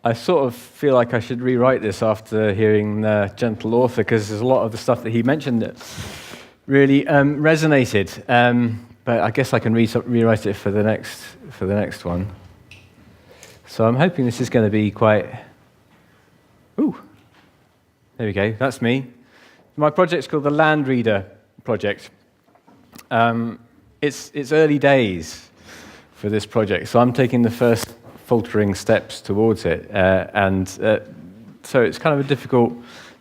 I sort of feel like I should rewrite this after hearing the Gentle Author, because there's a lot of the stuff that he mentioned that really resonated. But I guess I can rewrite it for the next one. So I'm hoping this is going to be quite... Ooh, there we go, that's me. My project's called the Landreader project. It's early days for this project, so I'm taking the first faltering steps towards it. So it's kind of a difficult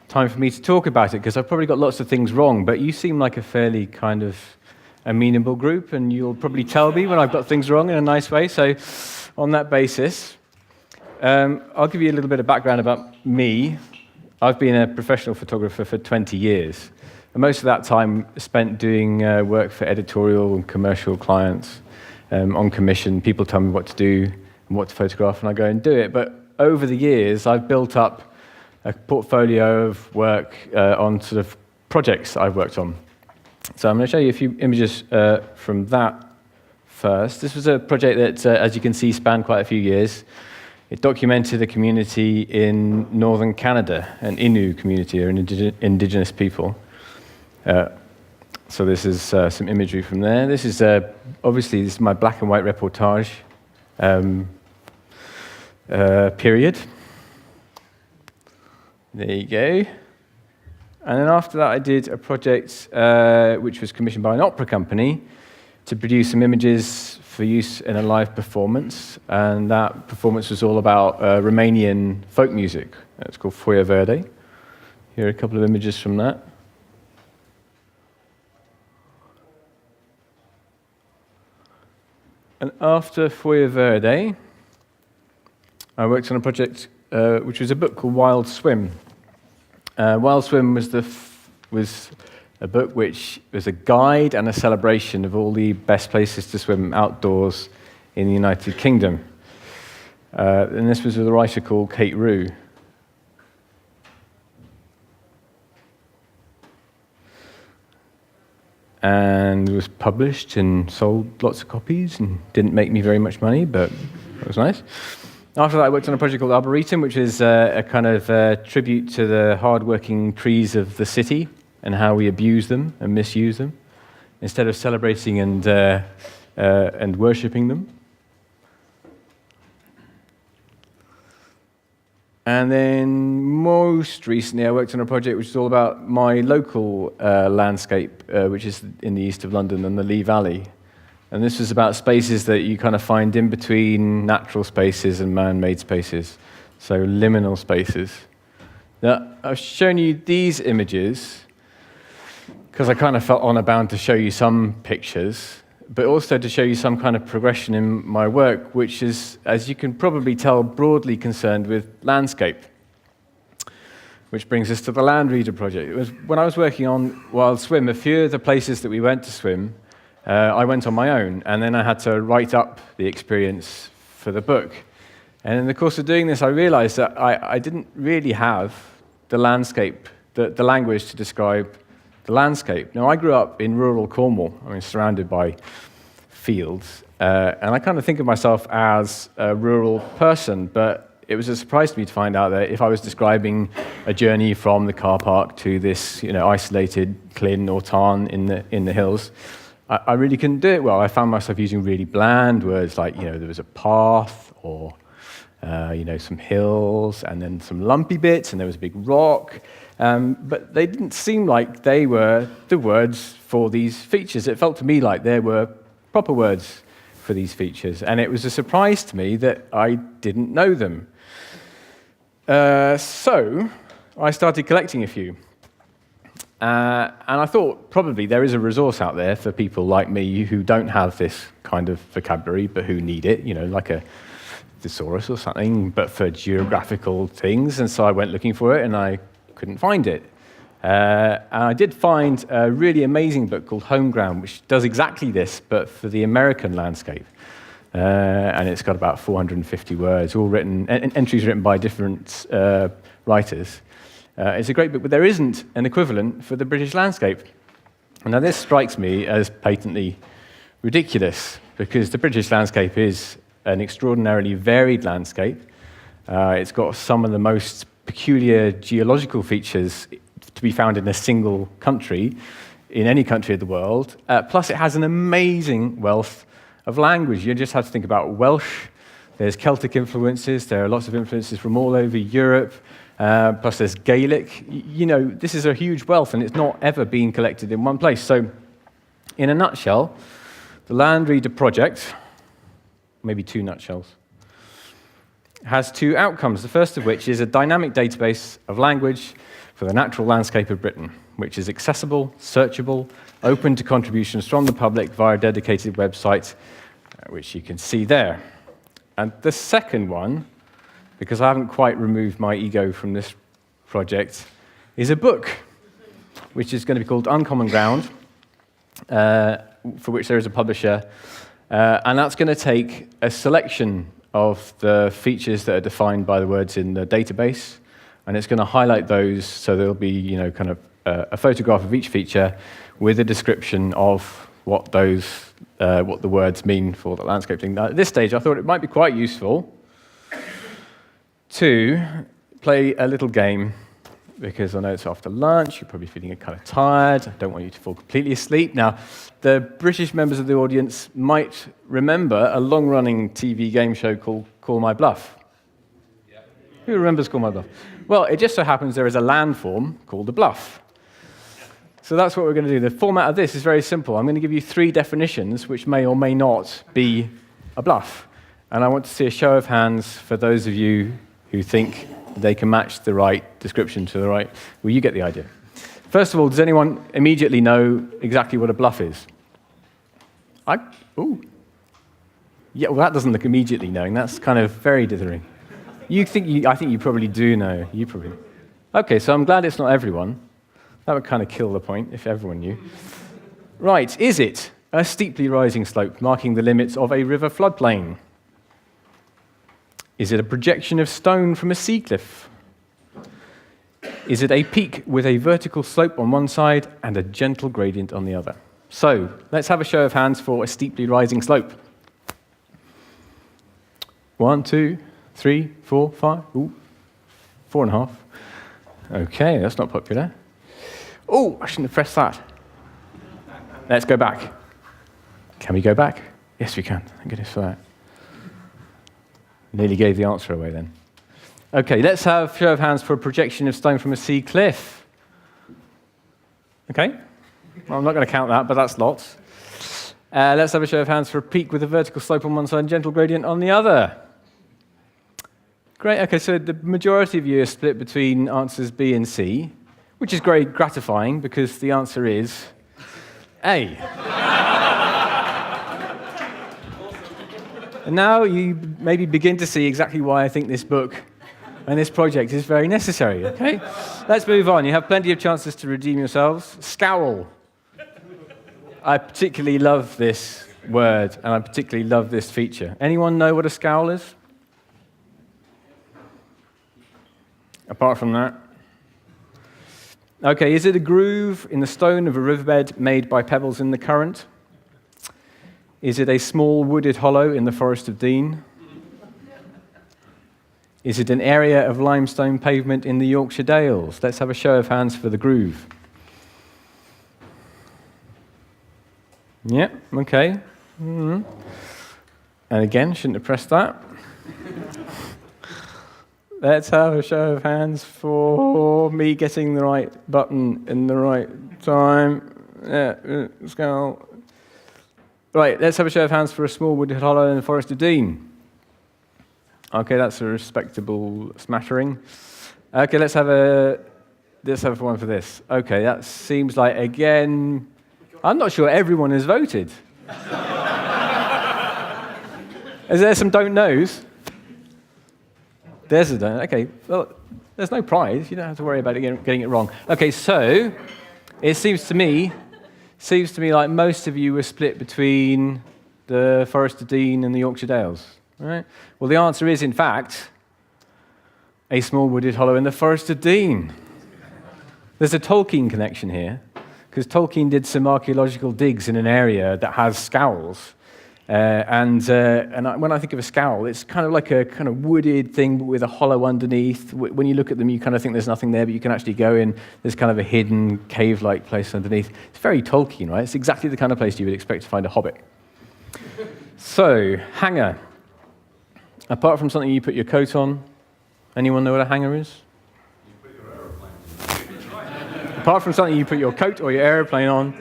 time for me to talk about it, because I've probably got lots of things wrong, but you seem like a fairly kind of amenable group, and you'll probably tell me when I've got things wrong in a nice way. So on that basis, I'll give you a little bit of background about me. I've been a professional photographer for 20 years, and most of that time spent doing work for editorial and commercial clients on commission. People tell me what to do and what to photograph, and I go and do it. But over the years, I've built up a portfolio of work on sort of projects I've worked on. So I'm going to show you a few images from that first. This was a project that, as you can see, spanned quite a few years. It documented a community in northern Canada, an Innu community, or an indigenous people. So this is some imagery from there. This is obviously this is my black and white reportage period. There you go. And then after that, I did a project which was commissioned by an opera company to produce some images for use in a live performance. And that performance was all about Romanian folk music. It's called Foyer Verde. Here are a couple of images from that. And after Foyer Verde, I worked on a project which was a book called Wild Swim. Wild Swim was a book which was a guide and a celebration of all the best places to swim outdoors in the United Kingdom. And this was with a writer called Kate Rue. And was published and sold lots of copies and didn't make me very much money, but it was nice. After that, I worked on a project called Arbouretum, which is a kind of tribute to the hard-working trees of the city and how we abuse them and misuse them instead of celebrating and worshipping them. And then most recently, I worked on a project which is all about my local landscape, which is in the east of London and the Lee Valley. And this was about spaces that you kind of find in between natural spaces and man-made spaces, so liminal spaces. Now, I've shown you these images because I kind of felt honor bound to show you some pictures, but also to show you some kind of progression in my work, which is, as you can probably tell, broadly concerned with landscape. Which brings us to the Landreader project. It was when I was working on Wild Swim, a few of the places that we went to swim, I went on my own, and then I had to write up the experience for the book. And in the course of doing this, I realized that I didn't really have the landscape, the language to describe the landscape. Now, I grew up in rural Cornwall, surrounded by fields, and I kind of think of myself as a rural person, but it was a surprise to me to find out that if I was describing a journey from the car park to this, isolated Clin or tarn in the hills, I really couldn't do it well. I found myself using really bland words like, there was a path or, some hills and then some lumpy bits and there was a big rock. But they didn't seem like they were the words for these features. It felt to me like there were proper words for these features. And it was a surprise to me that I didn't know them. So I started collecting a few. And I thought probably there is a resource out there for people like me who don't have this kind of vocabulary, but who need it, like a thesaurus or something, but for geographical things. And so I went looking for it, and I couldn't find it. And I did find a really amazing book called Home Ground, which does exactly this, but for the American landscape. And it's got about 450 words, all written, entries written by different writers. It's a great book, but there isn't an equivalent for the British landscape. Now, this strikes me as patently ridiculous, because the British landscape is an extraordinarily varied landscape, It's got some of the most peculiar geological features to be found in a single country, in any country of the world. Plus, it has an amazing wealth of language. You just have to think about Welsh. There's Celtic influences. There are lots of influences from all over Europe. Plus, there's Gaelic. This is a huge wealth, and it's not ever been collected in one place. So, in a nutshell, the Landreader project, maybe two nutshells, has two outcomes, the first of which is a dynamic database of language for the natural landscape of Britain, which is accessible, searchable, open to contributions from the public via a dedicated website, which you can see there. And the second one, because I haven't quite removed my ego from this project, is a book, which is going to be called Uncommon Ground, for which there is a publisher, and that's going to take a selection of the features that are defined by the words in the database, and it's going to highlight those, so there'll be, kind of a photograph of each feature with a description of what the words mean for the landscape thing. Now, at this stage, I thought it might be quite useful to play a little game, because I know it's after lunch, you're probably feeling kind of tired, I don't want you to fall completely asleep. Now, the British members of the audience might remember a long-running TV game show called Call My Bluff. Yeah. Who remembers Call My Bluff? Well, it just so happens there is a landform called a bluff. So that's what we're going to do. The format of this is very simple. I'm going to give you three definitions which may or may not be a bluff. And I want to see a show of hands for those of you who think they can match the right description to the right. Well, you get the idea. First of all, does anyone immediately know exactly what a bluff is? Yeah, well, that doesn't look immediately knowing. That's kind of very dithering. I think you probably do know. You probably. Okay, so I'm glad it's not everyone. That would kind of kill the point if everyone knew. Right, is it a steeply rising slope marking the limits of a river floodplain? Is it a projection of stone from a sea cliff? Is it a peak with a vertical slope on one side and a gentle gradient on the other? So, let's have a show of hands for a steeply rising slope. 1, 2, 3, 4, 5. Ooh, 4.5. Okay, that's not popular. Oh, I shouldn't have pressed that. Let's go back. Can we go back? Yes, we can. Thank goodness for that. Nearly gave the answer away then. Okay, let's have a show of hands for a projection of stone from a sea cliff. Okay, well, I'm not going to count that, but that's lots. Let's have a show of hands for a peak with a vertical slope on one side and gentle gradient on the other. Great, okay, so the majority of you are split between answers B and C, which is very gratifying because the answer is A. And now you maybe begin to see exactly why I think this book and this project is very necessary, okay? Let's move on. You have plenty of chances to redeem yourselves. Scowl. I particularly love this word, and I particularly love this feature. Anyone know what a scowl is? Apart from that? Okay, is it a groove in the stone of a riverbed made by pebbles in the current? Is it a small wooded hollow in the Forest of Dean? Is it an area of limestone pavement in the Yorkshire Dales? Let's have a show of hands for the groove. Yeah, okay. Mm-hmm. And again, shouldn't have pressed that. Let's have a show of hands for me getting the right button in the right time. Yeah, skull. Right, let's have a show of hands for a small wooded hollow in the Forest of Dean. Okay, that's a respectable smattering. Okay, let's have one for this. Okay, that seems like, again, I'm not sure everyone has voted. Is there some don't knows? There's a don't. Okay, well, there's no prize. You don't have to worry about getting it wrong. Okay, so it seems to me like most of you were split between the Forest of Dean and the Yorkshire Dales. Right? Well, the answer is, in fact, a small wooded hollow in the Forest of Dean. There's a Tolkien connection here, because Tolkien did some archaeological digs in an area that has scowls, When I think of a scowl, it's kind of like a kind of wooded thing but with a hollow underneath. When you look at them, you kind of think there's nothing there, but you can actually go in. There's kind of a hidden cave-like place underneath. It's very Tolkien, right? It's exactly the kind of place you would expect to find a hobbit. So, hanger. Apart from something you put your coat on, anyone know what a hanger is? You put your aeroplane. Apart from something you put your coat or your aeroplane on,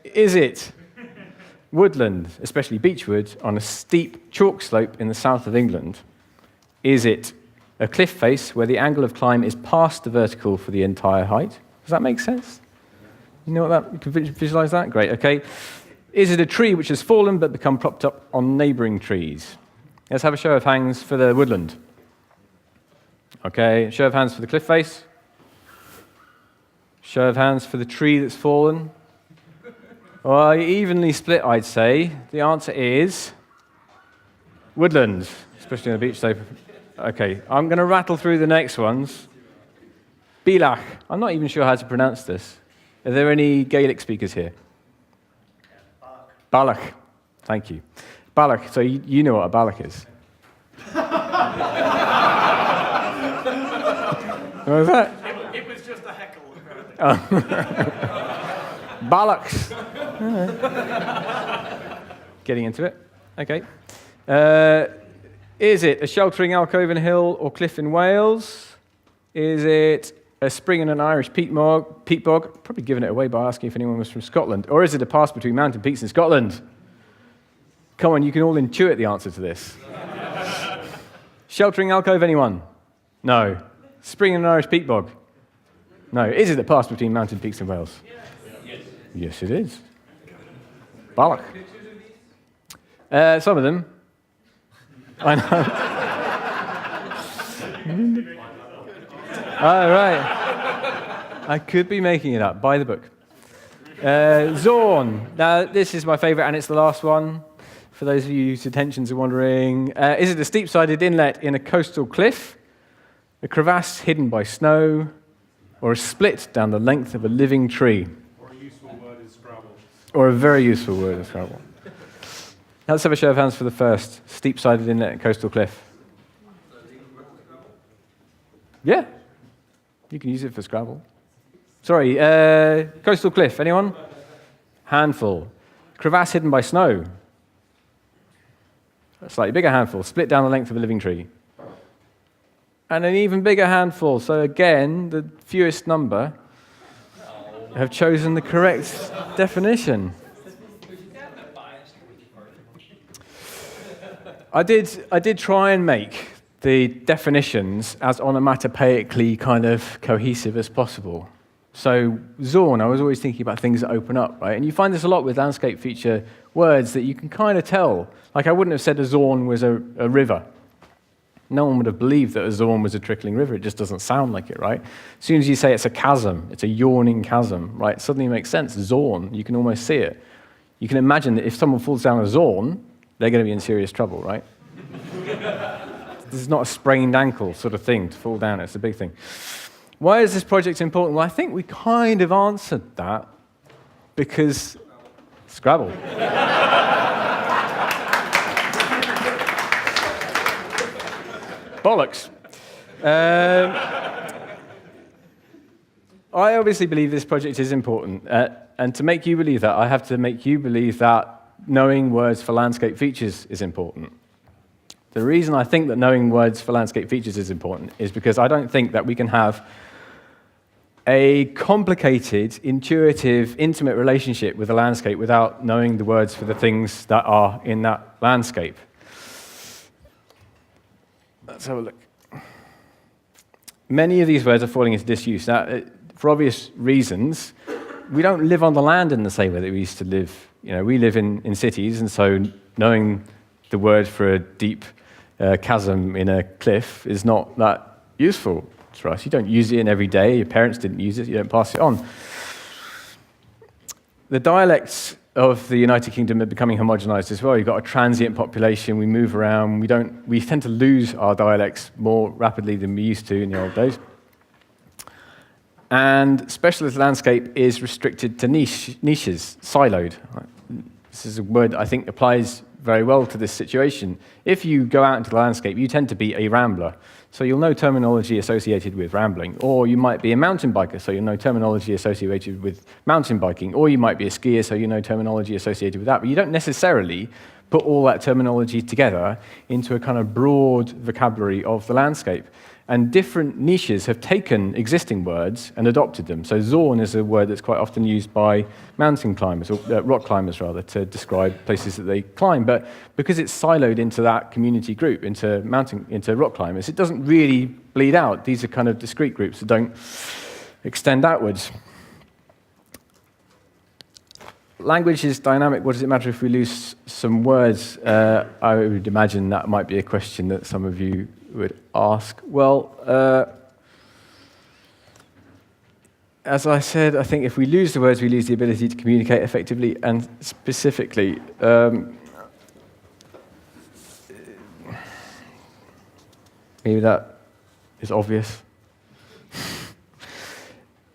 is it woodland, especially beechwood, on a steep chalk slope in the south of England? Is it a cliff face where the angle of climb is past the vertical for the entire height? Does that make sense? You know what that? You can visualize that? Great, okay. Is it a tree which has fallen but become propped up on neighboring trees? Let's have a show of hands for the woodland. Okay, show of hands for the cliff face. Show of hands for the tree that's fallen. Well, evenly split, I'd say. The answer is woodland, especially on the beach slope. Okay, I'm going to rattle through the next ones. Bíleach. I'm not even sure how to pronounce this. Are there any Gaelic speakers here? Bálach. Thank you. Bálach. So you know what a bálach is. What was that? It was just a heckle, apparently. Bálachs. Getting into it. Okay. Is it a sheltering alcove in a hill or cliff in Wales? Is it a spring in an Irish peat bog? Probably giving it away by asking if anyone was from Scotland. Or is it a pass between mountain peaks in Scotland? Come on, you can all intuit the answer to this. Sheltering alcove, anyone? No. Spring in an Irish peat bog? No. Is it a pass between mountain peaks in Wales? Yes. Yes, it is. Bálach. Some of them. I know. Oh, right. I could be making it up. Buy the book. Zorn. Now, this is my favorite, and it's the last one. For those of you whose attentions are wandering, is it a steep-sided inlet in a coastal cliff, a crevasse hidden by snow, or a split down the length of a living tree? Or a useful word is Scrabble. Or a very useful word is Scrabble. Let's have a show of hands for the first. Steep-sided inlet and coastal cliff. Yeah. You can use it for Scrabble. Sorry, coastal cliff. Anyone? Handful. Crevasse hidden by snow. A slightly bigger handful. Split down the length of a living tree. And an even bigger handful. So again, the fewest number have chosen the correct definition. I did try and make the definitions as onomatopoeically kind of cohesive as possible. So Zorn, I was always thinking about things that open up, right? And you find this a lot with landscape feature words that you can kind of tell. Like I wouldn't have said a Zorn was a river. No one would have believed that a Zorn was a trickling river. It just doesn't sound like it, right? As soon as you say it's a chasm, it's a yawning chasm, right? It suddenly makes sense. Zorn, you can almost see it. You can imagine that if someone falls down a Zorn, they're going to be in serious trouble, right? This is not a sprained ankle sort of thing to fall down. It's a big thing. Why is this project important? Well, I think we kind of answered that because Scrabble. Bollocks. I obviously believe this project is important. And to make you believe that, I have to make you believe that knowing words for landscape features is important. The reason I think that knowing words for landscape features is important is because I don't think that we can have a complicated, intuitive, intimate relationship with a landscape without knowing the words for the things that are in that landscape. Let's have a look. Many of these words are falling into disuse. Now, for obvious reasons, we don't live on the land in the same way that we used to live. You know, we live in cities, and so knowing the word for a deep chasm in a cliff is not that useful for us. You don't use it in every day. Your parents didn't use it. You don't pass it on. The dialects of the United Kingdom are becoming homogenized as well. You've got a transient population. We move around. We tend to lose our dialects more rapidly than we used to in the old days. And specialist landscape is restricted to niches, siloed. This is a word I think applies very well to this situation. If you go out into the landscape, you tend to be a rambler. So you'll know terminology associated with rambling. Or you might be a mountain biker, so you'll know terminology associated with mountain biking. Or you might be a skier, so you know terminology associated with that. But you don't necessarily put all that terminology together into a kind of broad vocabulary of the landscape. And different niches have taken existing words and adopted them. So zorn is a word that's quite often used by mountain climbers, or rock climbers rather, to describe places that they climb. But because it's siloed into that community group, into rock climbers, it doesn't really bleed out. These are kind of discrete groups that don't extend outwards. Language is dynamic. What does it matter if we lose some words? I would imagine that might be a question that some of you would ask. Well, as I said, I think if we lose the words, we lose the ability to communicate effectively, and specifically, maybe that is obvious.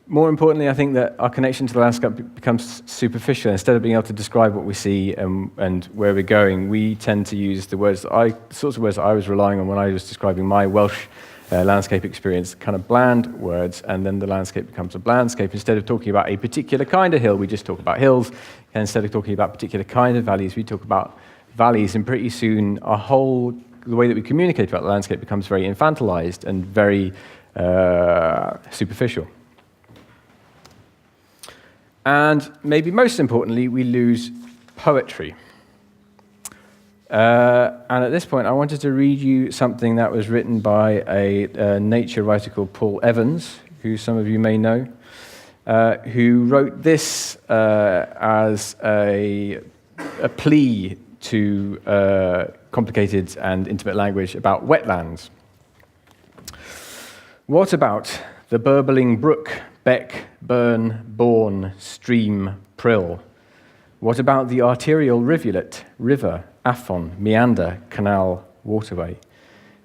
More importantly, I think that our connection to the landscape becomes superficial. Instead of being able to describe what we see and where we're going, we tend to use the sorts of words that I was relying on when I was describing my Welsh landscape experience, kind of bland words, and then the landscape becomes a blandscape. Instead of talking about a particular kind of hill, we just talk about hills. And instead of talking about a particular kind of valleys, we talk about valleys. And pretty soon, the way that we communicate about the landscape becomes very infantilized and very superficial. And maybe most importantly, we lose poetry. And at this point, I wanted to read you something that was written by a nature writer called Paul Evans, who some of you may know, who wrote this as a plea to complicated and intimate language about wetlands. What about the burbling brook, beck, burn, bourne, stream, prill? What about the arterial rivulet, river, afon, meander, canal, waterway?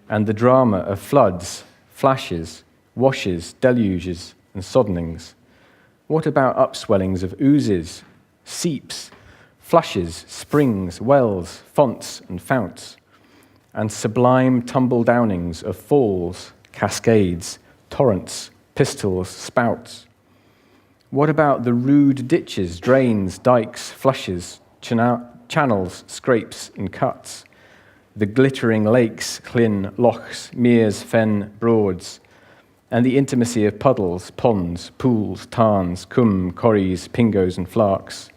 And the drama of floods, flashes, washes, deluges, and soddenings? What about upswellings of oozes, seeps, flushes, springs, wells, fonts, and founts? And sublime tumble-downings of falls, cascades, torrents, pistils, spouts? What about the rude ditches, drains, dikes, flushes, channels, scrapes, and cuts? The glittering lakes, llyn, lochs, meres, fen, broads, and the intimacy of puddles, ponds, pools, tarns, cwm, corries, pingos, and flarks?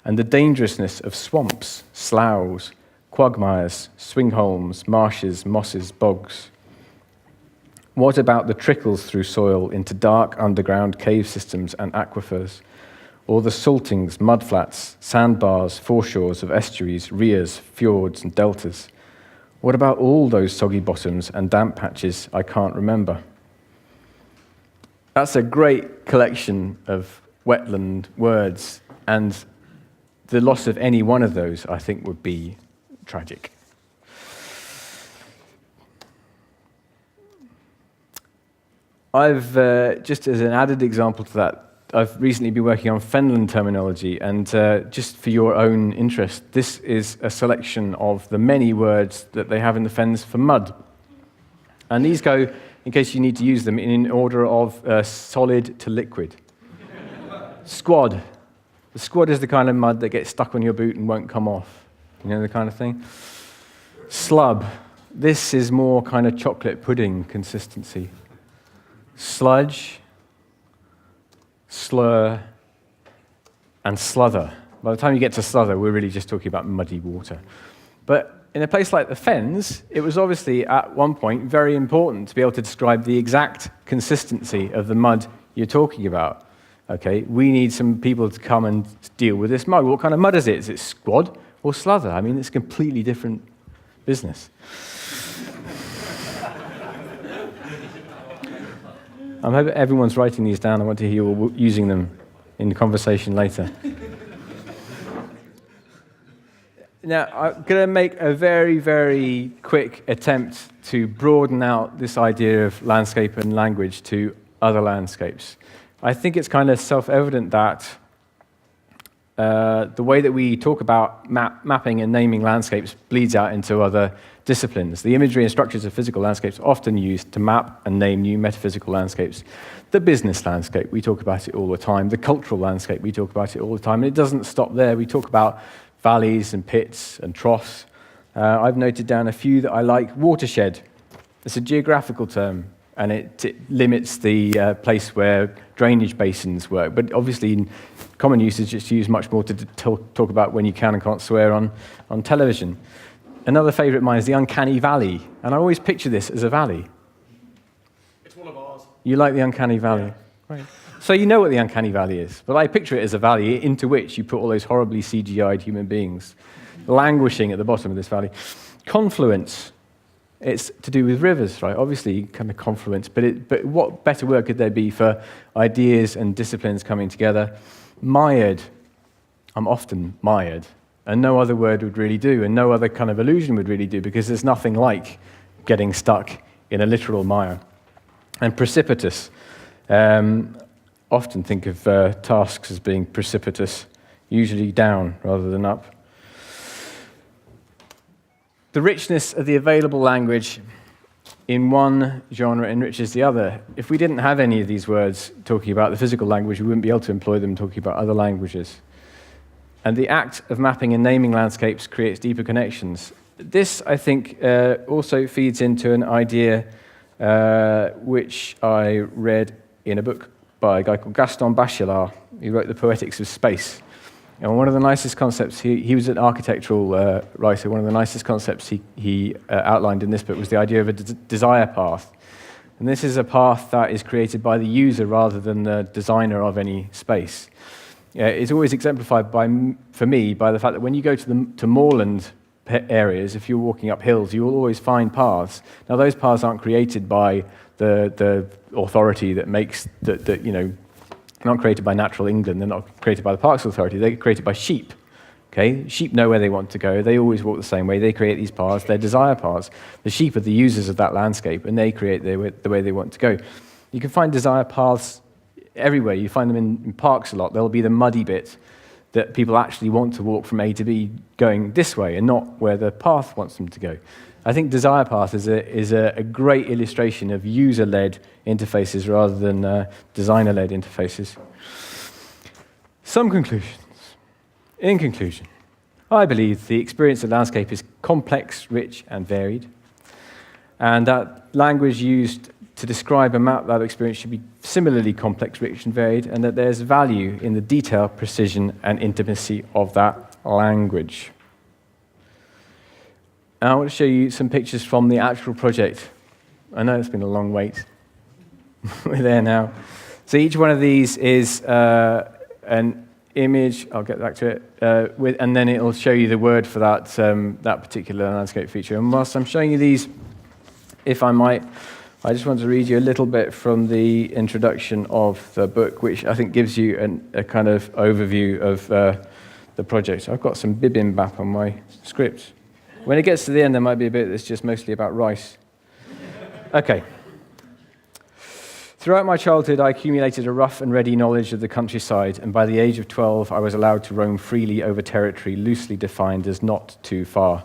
And the dangerousness of swamps, sloughs, quagmires, swingholms, marshes, mosses, bogs? What about the trickles through soil into dark underground cave systems and aquifers, or the saltings, mudflats, sandbars, foreshores of estuaries, rias, fjords, and deltas? What about all those soggy bottoms and damp patches I can't remember? That's a great collection of wetland words, and the loss of any one of those, I think, would be tragic. I've, just as an added example to that, I've recently been working on fenland terminology, and just for your own interest, this is a selection of the many words that they have in the fens for mud. And these go, in case you need to use them, in order of solid to liquid. Squad. The squad is the kind of mud that gets stuck on your boot and won't come off. You know, the kind of thing. Slub. This is more kind of chocolate pudding consistency. Sludge, slur, and sluther. By the time you get to sluther, we're really just talking about muddy water. But in a place like the fens, it was obviously at one point very important to be able to describe the exact consistency of the mud you're talking about. Okay, we need some people to come and deal with this mud. What kind of mud is it? Is it squad or sluther? I mean, it's a completely different business. I'm hoping everyone's writing these down. I want to hear you using them in the conversation later. Now, I'm going to make a very, very quick attempt to broaden out this idea of landscape and language to other landscapes. I think it's kind of self-evident that the way that we talk about mapping and naming landscapes bleeds out into other disciplines. The imagery and structures of physical landscapes are often used to map and name new metaphysical landscapes. The business landscape, we talk about it all the time. The cultural landscape, we talk about it all the time. And it doesn't stop there. We talk about valleys and pits and troughs. I've noted down a few that I like. Watershed. It's a geographical term, and it limits the place where drainage basins work. But obviously, in common usage, it's used much more to talk about when you can and can't swear on television. Another favourite of mine is the uncanny valley, and I always picture this as a valley. It's one of ours. You like the uncanny valley? Yeah. Right. So you know what the uncanny valley is, but I picture it as a valley into which you put all those horribly CGI'd human beings languishing at the bottom of this valley. Confluence. It's to do with rivers, right? Obviously, kind of confluence, but what better word could there be for ideas and disciplines coming together? Mired. I'm often mired, and no other word would really do, and no other kind of illusion would really do, because there's nothing like getting stuck in a literal mire. And precipitous. Often think of tasks as being precipitous, usually down rather than up. The richness of the available language in one genre enriches the other. If we didn't have any of these words talking about the physical language, we wouldn't be able to employ them talking about other languages. And the act of mapping and naming landscapes creates deeper connections. This, I think, also feeds into an idea which I read in a book by a guy called Gaston Bachelard. He wrote The Poetics of Space. And one of the nicest concepts, he was an architectural writer, one of the nicest concepts he outlined in this book was the idea of a desire path. And this is a path that is created by the user rather than the designer of any space. It's always exemplified for me by the fact that when you go to moorland areas, if you're walking up hills, you will always find paths. Now, those paths aren't created by the authority that makes that you know, not created by Natural England. They're not created by the Parks Authority. They're created by sheep. Okay, sheep know where they want to go. They always walk the same way. They create these paths. They're desire paths. The sheep are the users of that landscape, and they create the way they want to go. You can find desire paths everywhere. You find them in parks a lot. There'll be the muddy bit that people actually want to walk from A to B going this way and not where the path wants them to go. I think desire path is a great illustration of user-led interfaces rather than designer-led interfaces. Some conclusions. In conclusion, I believe the experience of landscape is complex, rich, and varied, and that language used to describe and map that experience should be similarly complex, rich, and varied, and that there's value in the detail, precision, and intimacy of that language. And I want to show you some pictures from the actual project. I know it's been a long wait. We're there now. So each one of these is an image, I'll get back to it, and then it'll show you the word for that, that particular landscape feature. And whilst I'm showing you these, if I might, I just want to read you a little bit from the introduction of the book, which I think gives you a kind of overview of the project. I've got some bibimbap on my script. When it gets to the end, there might be a bit that's just mostly about rice. Okay. Throughout my childhood, I accumulated a rough and ready knowledge of the countryside, and by the age of 12, I was allowed to roam freely over territory loosely defined as not too far.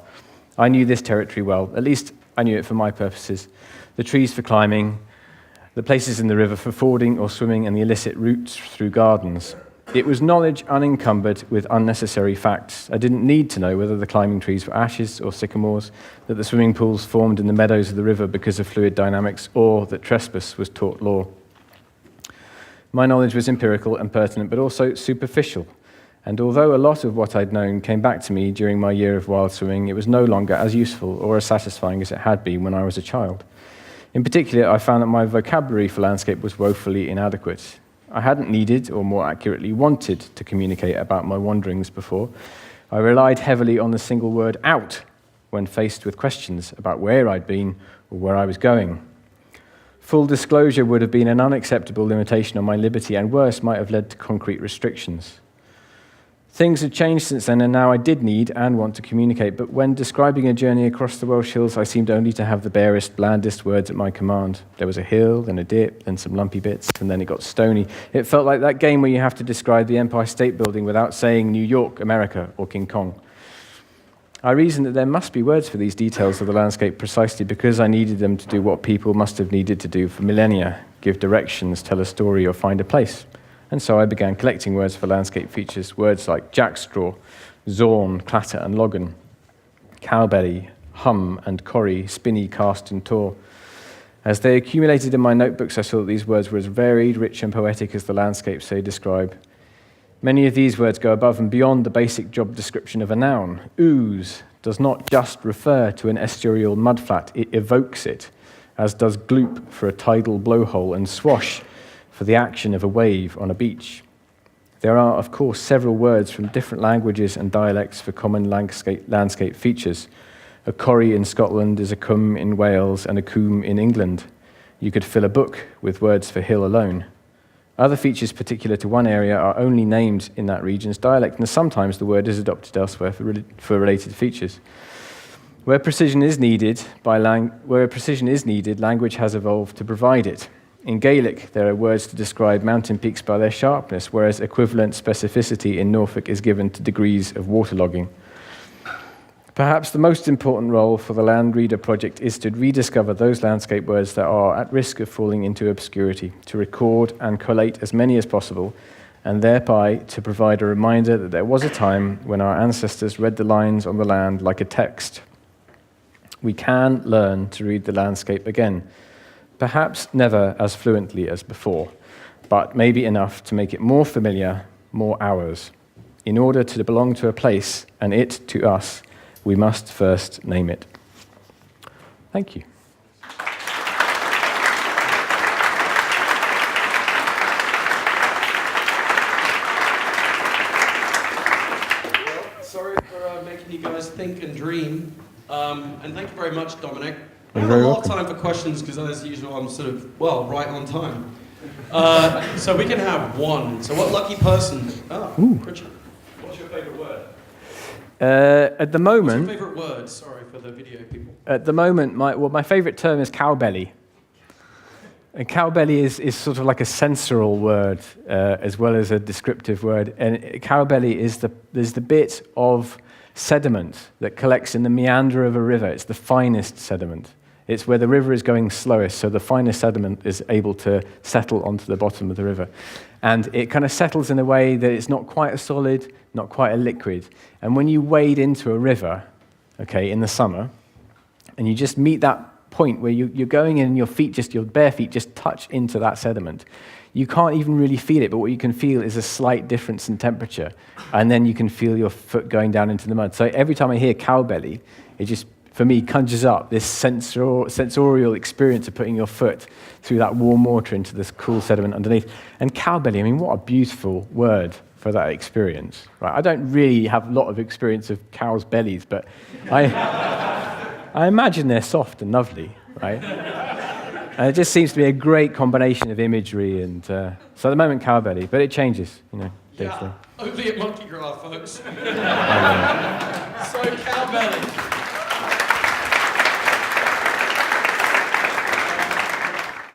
I knew this territory well, at least I knew it for my purposes. The trees for climbing, the places in the river for fording or swimming, and the illicit routes through gardens. It was knowledge unencumbered with unnecessary facts. I didn't need to know whether the climbing trees were ashes or sycamores, that the swimming pools formed in the meadows of the river because of fluid dynamics, or that trespass was taught law. My knowledge was empirical and pertinent, but also superficial. And although a lot of what I'd known came back to me during my year of wild swimming, it was no longer as useful or as satisfying as it had been when I was a child. In particular, I found that my vocabulary for landscape was woefully inadequate. I hadn't needed, or more accurately wanted, to communicate about my wanderings before. I relied heavily on the single word out when faced with questions about where I'd been or where I was going. Full disclosure would have been an unacceptable limitation on my liberty, and worse, might have led to concrete restrictions. Things have changed since then, and now I did need and want to communicate, but when describing a journey across the Welsh hills, I seemed only to have the barest, blandest words at my command. There was a hill, then a dip, then some lumpy bits, and then it got stony. It felt like that game where you have to describe the Empire State Building without saying New York, America, or King Kong. I reasoned that there must be words for these details of the landscape precisely because I needed them to do what people must have needed to do for millennia, give directions, tell a story, or find a place. And so I began collecting words for landscape features, words like jackstraw, zorn, clatter, and logan, cowbelly, hum, and corrie, spinney, cast, and tor. As they accumulated in my notebooks, I saw that these words were as varied, rich, and poetic as the landscapes they describe. Many of these words go above and beyond the basic job description of a noun. Ooze does not just refer to an estuarial mudflat, it evokes it, as does gloop for a tidal blowhole and swash for the action of a wave on a beach. There are, of course, several words from different languages and dialects for common landscape features. A corrie in Scotland is a cwm in Wales and a coombe in England. You could fill a book with words for hill alone. Other features particular to one area are only named in that region's dialect, and sometimes the word is adopted elsewhere for related features. Where precision is needed, language has evolved to provide it. In Gaelic, there are words to describe mountain peaks by their sharpness, whereas equivalent specificity in Norfolk is given to degrees of waterlogging. Perhaps the most important role for the Landreader project is to rediscover those landscape words that are at risk of falling into obscurity, to record and collate as many as possible, and thereby to provide a reminder that there was a time when our ancestors read the lines on the land like a text. We can learn to read the landscape again, perhaps never as fluently as before, but maybe enough to make it more familiar, more ours. In order to belong to a place, and it to us, we must first name it. Thank you. Sorry for making you guys think and dream. And thank you very much, Dominic. We You're have a very lot of welcome. time for questions because, as usual, I'm sort of, right on time. So we can have one. So what lucky person? Richard. What's your favourite word? At the moment, What's your favourite word? Sorry for the video people. At the moment, my favourite term is cowbelly. And cowbelly is sort of like a sensorial word as well as a descriptive word. And cowbelly is the bit of sediment that collects in the meander of a river. It's the finest sediment. It's where the river is going slowest, so the finest sediment is able to settle onto the bottom of the river. And it kind of settles in a way that it's not quite a solid, not quite a liquid. And when you wade into a river, in the summer, and you just meet that point where you're going in and your bare feet just touch into that sediment, you can't even really feel it, but what you can feel is a slight difference in temperature, and then you can feel your foot going down into the mud. So every time I hear cowbelly, it just, for me, conjures up this sensorial experience of putting your foot through that warm water into this cool sediment underneath. And cowbelly, what a beautiful word for that experience. Right? I don't really have a lot of experience of cows' bellies, but I imagine they're soft and lovely, right? And it just seems to be a great combination of imagery and so at the moment cowbelly, but it changes, day to day. Only at Monki Gras, folks. So cowbelly.